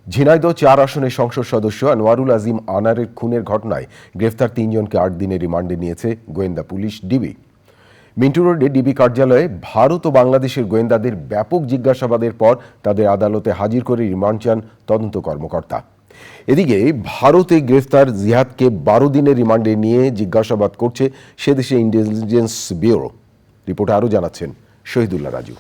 ঝিনাইদহ ৪ আসনের সংসদ সদস্য আনোয়ারুল আজিম আনারের খুনের ঘটনায় গ্রেফতার ৩ জনকে ৮ দিনের রিমান্ডে নিয়েছে গোয়েন্দা পুলিশ ডিবি। মিন্টু রোডে ডিবি কার্যালয়ে ভারত ও বাংলাদেশের গোয়েন্দাদের ব্যাপক জিজ্ঞাসাবাদের পর তাদের আদালতে হাজির করে রিমান্ড চান তদন্ত কর্মকর্তা। এদিকে ভারতে গ্রেফতার জিহাদকে ১২ দিনের রিমান্ডে নিয়ে জিজ্ঞাসাবাদ করছে সেদেশে ইন্টেলিজেন্স ব্যুরো। রিপোর্টে আরও জানাচ্ছেন শহীদুল্লাহ রাজু।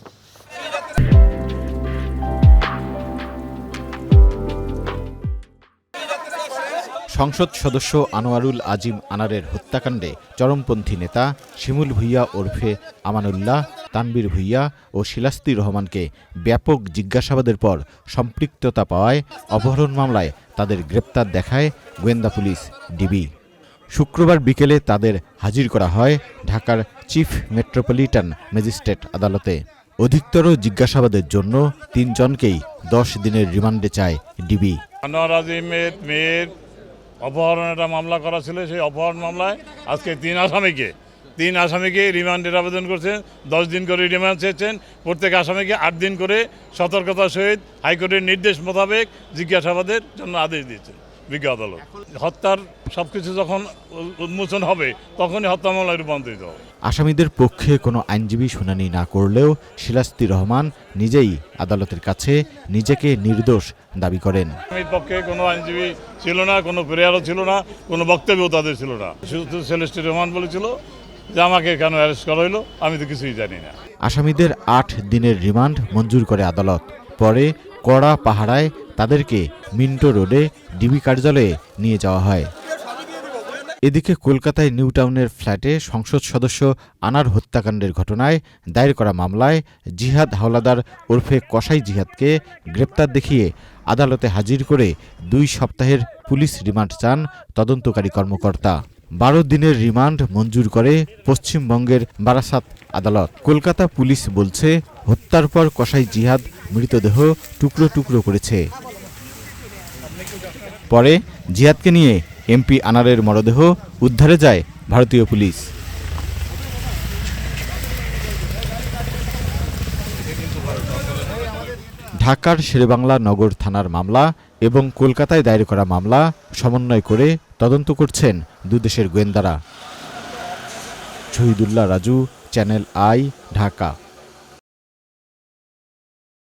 সংসদ সদস্য আনোয়ারুল আজিম আনারের হত্যাকাণ্ডে চরমপন্থী নেতা শিমুল ভুইয়া ওরফে আমানুল্লাহ, তানবীর ভুইয়া ও শিলাস্তি রহমানকে ব্যাপক জিজ্ঞাসাবাদের পর সম্পৃক্ততা পাওয়ায় অপহরণ মামলায় তাদের গ্রেপ্তার দেখায় গোয়েন্দা পুলিশ ডিবি। শুক্রবার বিকেলে তাদের হাজির করা হয় ঢাকার চিফ মেট্রোপলিটন ম্যাজিস্ট্রেট আদালতে। অধিকতর জিজ্ঞাসাবাদের জন্য ৩ জনকেই ১০ দিনের রিমান্ডে চায় ডিবি। আনোয়ার আজিমের মেয়ের অপহরণের একটা মামলা করা ছিল, সেই অপহরণ মামলায় আজকে ৩ আসামিকে রিমান্ডের আবেদন করছেন। ১০ দিন করে রিমান্ড চেয়েছেন। প্রত্যেক আসামিকে ৮ দিন করে সতর্কতার সহিত হাইকোর্টের নির্দেশ মোতাবেক জিজ্ঞাসাবাদের জন্য আদেশ দিয়েছেন বিজ্ঞ আদালত। হত্যার সবকিছু যখন উন্মোচন হবে তখনই হত্যা মামলায় রূপান্তরিত হবে। আসামিদের পক্ষে কোনো আইনজীবী শুনানি না করলেও শিলাস্তি রহমান নিজেই আদালতের কাছে নিজেকে নির্দোষ দাবি করেন। আসামির পক্ষে কোনো আইনজীবী ছিল না, কোনো প্রেয়ারও ছিল না, কোনো বক্তব্য তাদের ছিল না। শুধু শিলাস্তি রহমান বলেছিল যে আমাকে কেন অ্যারেস্ট করা হলো, আমি তো কিছুই জানি না। আসামিদের ৮ দিনের রিমান্ড মঞ্জুর করে আদালত। পরে কড়া পাহারায় তাদেরকে মিন্টো রোডে ডিবি কার্যালয়ে নিয়ে যাওয়া হয়। এদিকে কলকাতায় নিউ টাউনের ফ্ল্যাটে সংসদ সদস্য আনার হত্যাকাণ্ডের ঘটনায় দায়ের করা মামলায় জিহাদ হাওলাদার ওরফে কসাই জিহাদকে গ্রেপ্তার দেখিয়ে আদালতে হাজির করে ২ সপ্তাহের পুলিশ রিমান্ড চান তদন্তকারী কর্মকর্তা। ১২ দিনের রিমান্ড মঞ্জুর করে পশ্চিমবঙ্গের বারাসাত আদালত। কলকাতা পুলিশ বলছে, হত্যার পর কসাই জিহাদ মৃতদেহ টুকরো টুকরো করেছে। পরে জিহাদকে নিয়ে এমপি আনারের মরদেহ উদ্ধারে যায় ভারতীয় পুলিশ। ঢাকার শেরেবাংলা নগর থানার মামলা এবং কলকাতায় দায়ের করা মামলা সমন্বয় করে তদন্ত করছেন দুদেশের গোয়েন্দারা। Shahidullah Raju, channel I, Dhaka.